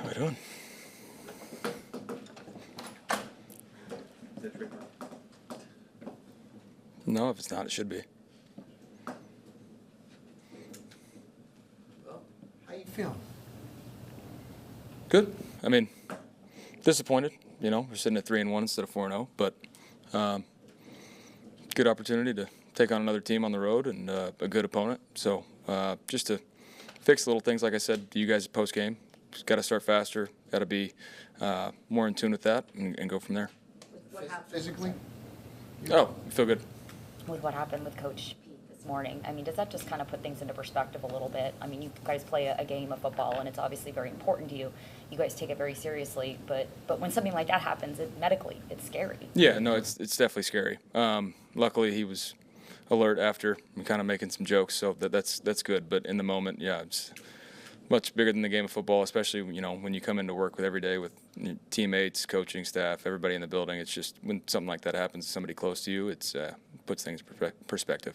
How we doing? No, if it's not, it should be. Well, how you feeling? Good. I mean, disappointed. You know, we're sitting at 3-1 instead of 4-0, but good opportunity to take on another team on the road and a good opponent. So just to fix little things, like I said to you guys post game, just got to start faster. Got to be more in tune with that and go from there. What happened physically? Oh, I feel good. With what happened with Coach Pete this morning, I mean, does that just kind of put things into perspective a little bit? I mean, you guys play a game of football, and it's obviously very important to you. You guys take it very seriously, but when something like that happens, medically, it's scary. Yeah, no, it's definitely scary. Luckily, he was alert after and kind of making some jokes, so that's good. But in the moment, yeah, it's much bigger than the game of football, especially when you come into work with every day with teammates, coaching staff, everybody in the building. It's just when something like that happens to somebody close to you, it puts things in perspective.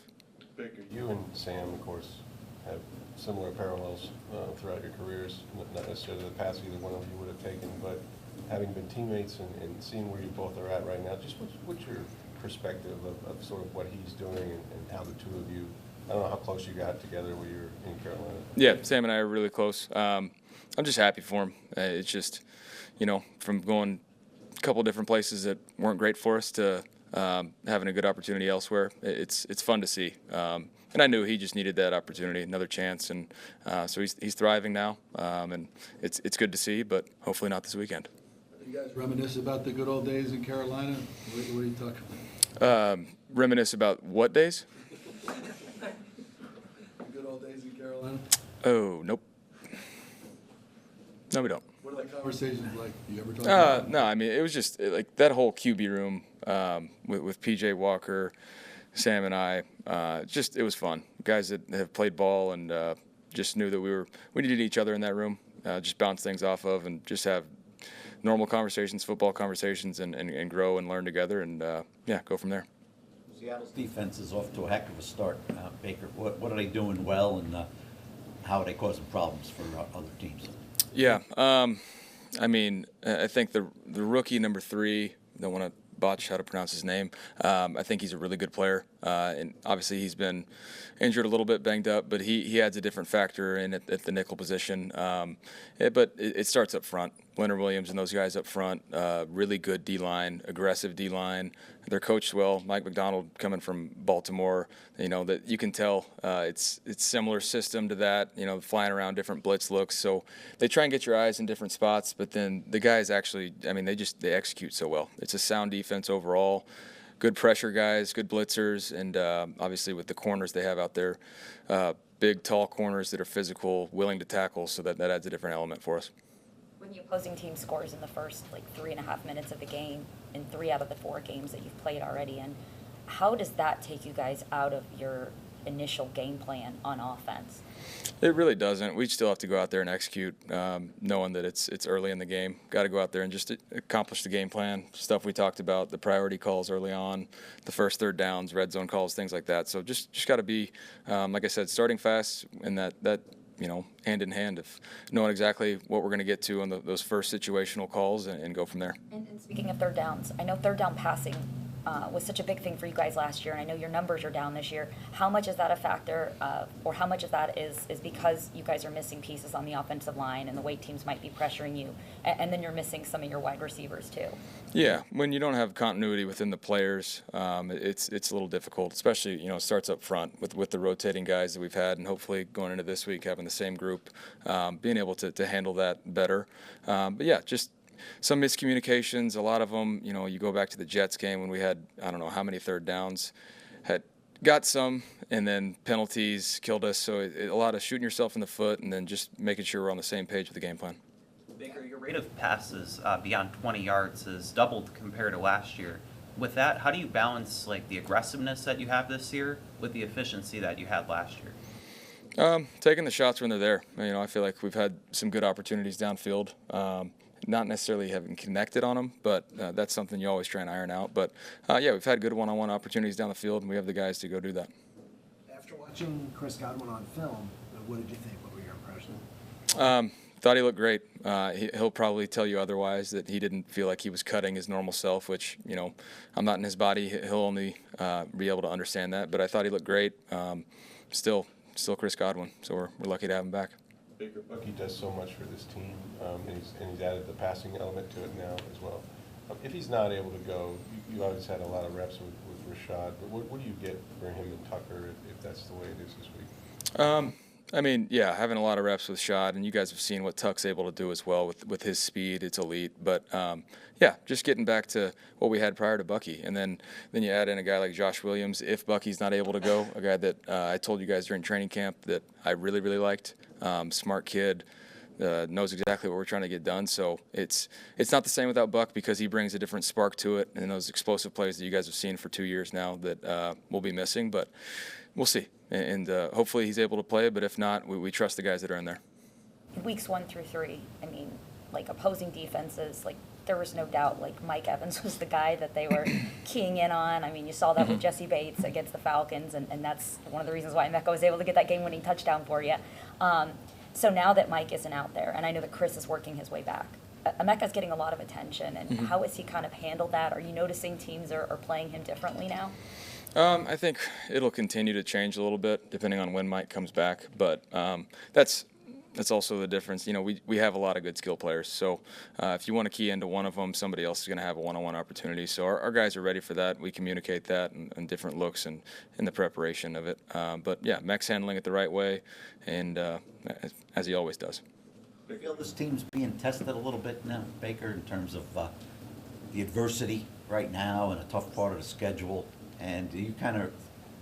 Baker, you and Sam, of course, have similar parallels throughout your careers. Not necessarily the path either one of you would have taken, but having been teammates and seeing where you both are at right now, just what's your perspective of sort of what he's doing and how the two of you, I don't know how close you got together when you were in Carolina. Yeah, Sam and I are really close. I'm just happy for him. It's just, from going a couple different places that weren't great for us to having a good opportunity elsewhere, it's fun to see. And I knew he just needed that opportunity, another chance, and so he's thriving now, and it's good to see, but hopefully not this weekend. You guys reminisce about the good old days in Carolina? What are you talking about? Reminisce about what days? Good old days in Carolina? Oh, nope. No, we don't. What are the conversations like? You ever talk about it? No, I mean, it was just like that whole QB room with PJ Walker, Sam and I. It was fun. Guys that have played ball and just knew that we needed each other in that room. Just bounce things off of and just have normal conversations, football conversations, and grow and learn together and go from there. Seattle's defense is off to a heck of a start, Baker. What are they doing well, and how are they causing problems for other teams? Yeah, I mean, I think the rookie number 3, don't want to botch how to pronounce his name. I think he's a really good player, and obviously he's been injured a little bit, banged up, but he adds a different factor in at the nickel position. But it starts up front. Leonard Williams and those guys up front, really good D-line, aggressive D-line. They're coached well. Mike McDonald coming from Baltimore, that you can tell it's similar system to that, flying around different blitz looks. So they try and get your eyes in different spots, but then the guys actually, I mean, they execute so well. It's a sound defense overall. Good pressure guys, good blitzers, and obviously with the corners they have out there, big, tall corners that are physical, willing to tackle, so that adds a different element for us. When the opposing team scores in the first 3.5 minutes of the game in 3 out of the 4 games that you've played already, and how does that take you guys out of your initial game plan on offense? It really doesn't. We still have to go out there and execute, knowing that it's early in the game. Got to go out there and just accomplish the game plan, stuff we talked about, the priority calls early on, the first third downs, red zone calls, things like that. So just got to be, like I said, starting fast and that hand in hand of knowing exactly what we're going to get to on those first situational calls and go from there. And speaking of third downs, I know third down passing was such a big thing for you guys last year, and I know your numbers are down this year. How much is that a factor, or how much of that is because you guys are missing pieces on the offensive line and the way teams might be pressuring you, and then you're missing some of your wide receivers too? Yeah, when you don't have continuity within the players, it's a little difficult, especially it starts up front with the rotating guys that we've had, and hopefully going into this week having the same group, being able to handle that better. But yeah, just some miscommunications, a lot of them, you go back to the Jets game when we had, I don't know how many third downs, had got some, and then penalties killed us. So a lot of shooting yourself in the foot and then just making sure we're on the same page with the game plan. Baker, your rate of passes beyond 20 yards has doubled compared to last year. With that, how do you balance the aggressiveness that you have this year with the efficiency that you had last year? Taking the shots when they're there. I feel like we've had some good opportunities downfield. Not necessarily having connected on them, but that's something you always try and iron out. But, we've had good one-on-one opportunities down the field, and we have the guys to go do that. After watching Chris Godwin on film, what did you think? What were your impressions? Thought he looked great. He'll probably tell you otherwise, that he didn't feel like he was cutting his normal self, which, I'm not in his body. He'll only be able to understand that. But I thought he looked great. Still Chris Godwin, so we're lucky to have him back. Baker, Bucky does so much for this team, and he's added the passing element to it now as well. If he's not able to go, you always had a lot of reps with Rashad, but what do you get for him and Tucker if that's the way it is this week? Having a lot of reps with Shad, and you guys have seen what Tuck's able to do as well with his speed. It's elite. But, just getting back to what we had prior to Bucky. And then you add in a guy like Josh Williams, if Bucky's not able to go, a guy that I told you guys during training camp that I really, really liked. Smart kid, knows exactly what we're trying to get done. So it's not the same without Buck, because he brings a different spark to it, and those explosive plays that you guys have seen for 2 years now that we'll be missing. But we'll see. And hopefully he's able to play, but if not, we trust the guys that are in there. Weeks 1 through 3, opposing defenses, there was no doubt, Mike Evans was the guy that they were keying in on. You saw that with Jesse Bates against the Falcons, and that's one of the reasons why Emeka was able to get that game-winning touchdown for you. So now that Mike isn't out there, and I know that Chris is working his way back, Emeka's getting a lot of attention, and how has he kind of handled that? Are you noticing teams are playing him differently now? I think it'll continue to change a little bit depending on when Mike comes back, but that's also the difference. We have a lot of good skill players, so if you want to key into one of them, somebody else is going to have a one-on-one opportunity. So our guys are ready for that. We communicate that and different looks and in the preparation of it. But Mech's handling it the right way, and as he always does. Do you feel this team's being tested a little bit now, Baker, in terms of the adversity right now and a tough part of the schedule? And do you kind of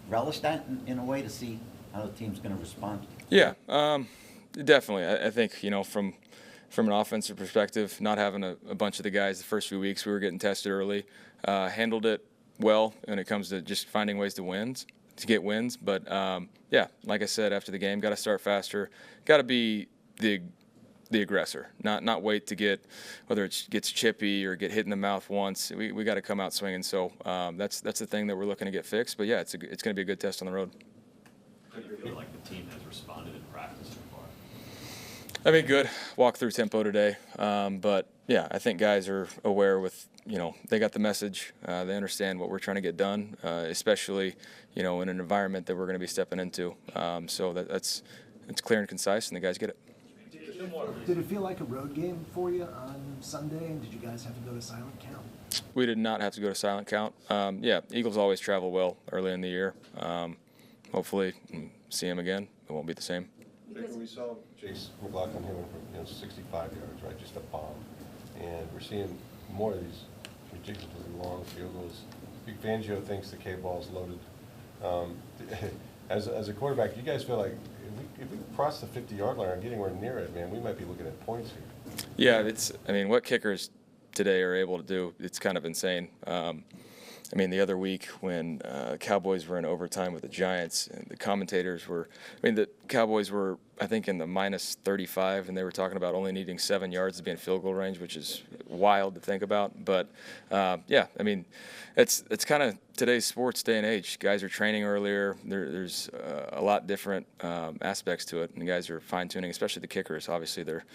relish that in a way to see how the team's going to respond? Yeah, definitely. I think, from an offensive perspective, not having a bunch of the guys the first few weeks, we were getting tested early, handled it well when it comes to just finding ways to get wins. But, like I said, after the game, got to start faster, got to be the aggressor, not wait to get, whether it gets chippy or get hit in the mouth once. We got to come out swinging. So that's the thing that we're looking to get fixed. But it's going to be a good test on the road. How do you feel like the team has responded in practice so far? Good. Walk through tempo today. But I think guys are aware with, they got the message. They understand what we're trying to get done, especially, in an environment that we're going to be stepping into. So it's clear and concise, and the guys get it. Did it feel like a road game for you on Sunday, and did you guys have to go to silent count? We did not have to go to silent count. Eagles always travel well early in the year. Hopefully, see him again. It won't be the same. We saw Chase McLaughlin hitting from 65 yards, right, just a bomb, and we're seeing more of these ridiculously long field goals. Big Fangio thinks the K-ball's loaded. As a quarterback, do you guys feel like if we cross the 50-yard line or get anywhere near it, man, we might be looking at points here? Yeah, what kickers today are able to do, it's kind of insane. The other week when Cowboys were in overtime with the Giants, and the commentators were, the Cowboys were, I think, in the minus 35, and they were talking about only needing 7 yards to be in field goal range, which is wild to think about. But, it's kind of today's sports day and age. Guys are training earlier. There's a lot different aspects to it, and guys are fine-tuning, especially the kickers. Obviously, they're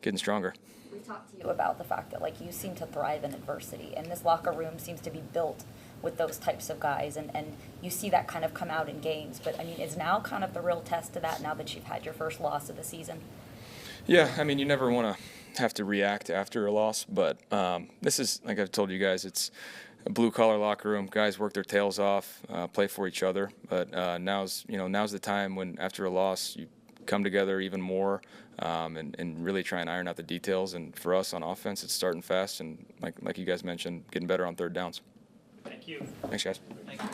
getting stronger. We talked to you about the fact that, you seem to thrive in adversity, and this locker room seems to be built with those types of guys, and you see that kind of come out in games. But, is now kind of the real test to that now that you've had your first loss of the season? Yeah, you never want to have to react after a loss, but this is, like I've told you guys, it's a blue-collar locker room. Guys work their tails off, play for each other. But now's the time when, after a loss, you come together even more and really try and iron out the details. And for us on offense, it's starting fast and, like you guys mentioned, getting better on third downs. Thank you. Thanks, guys. Thank you.